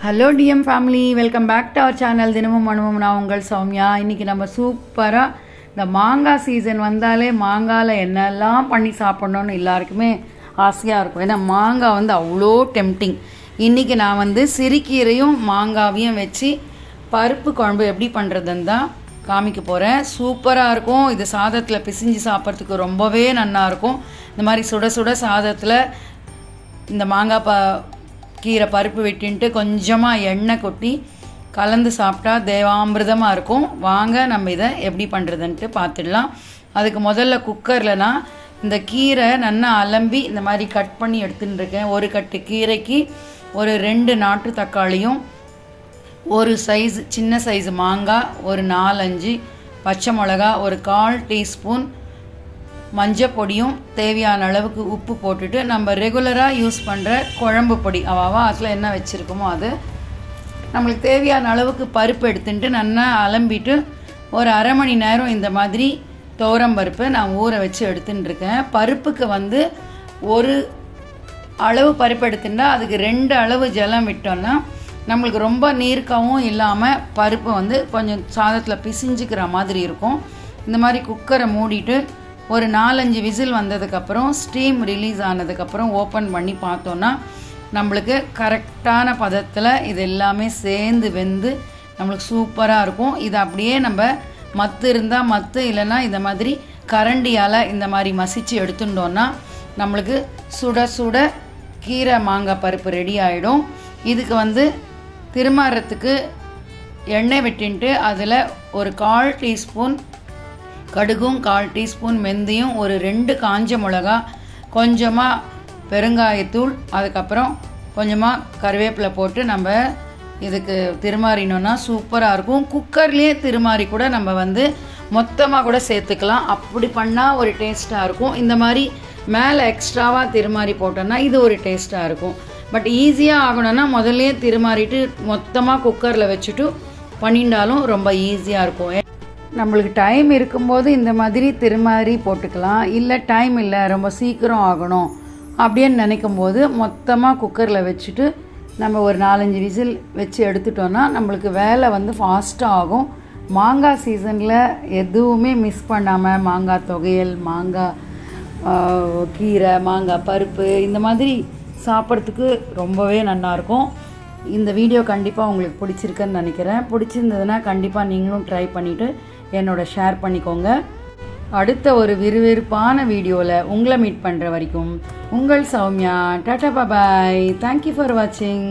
Hello TM family, welcome back to our channel. தினமும் மனுவம். நான் உங்கள் சௌமியா. இன்றைக்கி நம்ம சூப்பராக இந்த மாங்காய் சீசன் வந்தாலே மாங்காயில் என்னெல்லாம் பண்ணி சாப்பிட்ணுன்னு எல்லாருக்குமே ஆசையாக இருக்கும். ஏன்னா மாங்காய் வந்து அவ்வளோ டெம்டிங். இன்றைக்கி நான் சிறுகீரையும் மாங்காவையும் வச்சு பருப்பு குழம்பு எப்படி பண்ணுறதுன்னு தான் காமிக்க போகிறேன். சூப்பராக இருக்கும். இது சாதத்தில் பிசிஞ்சு சாப்பிட்றதுக்கு ரொம்பவே நல்லாயிருக்கும். இந்த மாதிரி சுட சுட சாதத்தில் இந்த மாங்காய் கீரை பருப்பு வெட்டின்ட்டு கொஞ்சமாக எண்ணெய் கொட்டி கலந்து சாப்பிட்டா தேவாமிர்தமாக இருக்கும். வாங்க நம்ம இதை எப்படி பண்ணுறதுன்ட்டு பார்த்துடலாம். அதுக்கு முதல்ல குக்கரில் நான் இந்த கீரை நல்லா அலம்பி இந்த மாதிரி கட் பண்ணி எடுத்துன்னு இருக்கேன். ஒரு கட்டு கீரைக்கு ஒரு 2 நாட்டு தக்காளியும், ஒரு சைஸ் சின்ன சைஸ் மாங்காய், ஒரு 4-5 பச்சை மிளகா, ஒரு 1/4 டீஸ்பூன் மஞ்சள் பொடியும், தேவையான அளவுக்கு உப்பு போட்டுட்டு நம்ம ரெகுலராக யூஸ் பண்ணுற குழம்பு பொடி அதில் என்ன வச்சுருக்கோமோ அது நம்மளுக்கு தேவையான அளவுக்கு பருப்பு எடுத்துட்டு நல்லா அலம்பிட்டு ஒரு அரை மணி நேரம் இந்த மாதிரி துவரம் பருப்பு நான் ஊற வச்சு எடுத்துன்னு இருக்கேன். பருப்புக்கு ஒரு அளவு பருப்பு எடுத்துட்டா அதுக்கு 2 அளவு ஜலம் விட்டோன்னா நம்மளுக்கு ரொம்ப நீர்க்கவும் இல்லாமல் பருப்பு கொஞ்சம் சாதத்தில் பிசிஞ்சுக்கிற மாதிரி இருக்கும். இந்த மாதிரி குக்கரை மூடிட்டு ஒரு 4-5 விசில் வந்ததுக்கப்புறம் ஸ்டீம் ரிலீஸ் ஆனதுக்கப்புறம் ஓப்பன் பண்ணி பார்த்தோன்னா நம்மளுக்கு கரெக்டான பதத்தில் இது எல்லாமே சேர்ந்து வெந்து நம்மளுக்கு சூப்பராக இருக்கும். இது அப்படியே நம்ம மத்து இருந்தால் மத்து, இல்லைன்னா இந்த மாதிரி கரண்டியால் இந்த மாதிரி மசிச்சு எடுத்துட்டோன்னா நம்மளுக்கு சுட சுட கீரை மாங்காய் பருப்பு ரெடி ஆகிடும். இதுக்கு திருமாறத்துக்கு எண்ணெய் விட்டுன்ட்டு அதில் ஒரு 1/4 டீஸ்பூன் கடுகும், 1/4 டீஸ்பூன் மெந்தியும், ஒரு 2 காஞ்ச மிளகா, கொஞ்சமாக பெருங்காயத்தூள், அதுக்கப்புறம் கொஞ்சமாக கருவேப்பிலை போட்டு நம்ம இதுக்கு திருமாறினோன்னா சூப்பராக இருக்கும். குக்கர்லேயே திருமாறி கூட நம்ம மொத்தமாக கூட சேர்த்துக்கலாம். அப்படி பண்ணால் ஒரு டேஸ்ட்டாக இருக்கும். இந்த மாதிரி மேலே எக்ஸ்ட்ராவாக திருமாறி போட்டோன்னா இது ஒரு டேஸ்ட்டாக இருக்கும். பட் ஈஸியாக ஆகணும்னா முதல்லையே திருமாறிட்டு மொத்தமாக குக்கரில் வச்சுட்டு பண்ணிட்டாலும் ரொம்ப ஈஸியாக இருக்கும். நம்மளுக்கு டைம் இருக்கும்போது இந்த மாதிரி திருமாறி போட்டுக்கலாம். இல்லை டைம் இல்லை, ரொம்ப சீக்கிரம் ஆகணும் அப்படின்னு நினைக்கும் போது மொத்தமாக குக்கரில் வச்சுட்டு நம்ம ஒரு 4-5 விசில் வச்சு எடுத்துட்டோன்னா நம்மளுக்கு வேலை ஃபாஸ்ட்டாக ஆகும். மாங்காய் சீசனில் எதுவுமே மிஸ் பண்ணாமல் மாங்காய் தொகையல், மாங்காய் கீரை, மாங்காய் பருப்பு இந்த மாதிரி சாப்பிட்றதுக்கு ரொம்பவே நல்லாயிருக்கும். இந்த வீடியோ கண்டிப்பாக உங்களுக்கு பிடிச்சிருக்குன்னு நினைக்கிறேன். பிடிச்சிருந்ததுன்னா கண்டிப்பாக நீங்களும் ட்ரை பண்ணிவிட்டு என்னோட ஷேர் பண்ணிக்கோங்க. அடுத்த ஒரு விறுவிறுப்பான வீடியோவில் உங்களை மீட் பண்ணுற வரைக்கும் உங்கள் சௌமியா. டாடா பாய். தேங்க்யூ ஃபார் வாட்சிங்.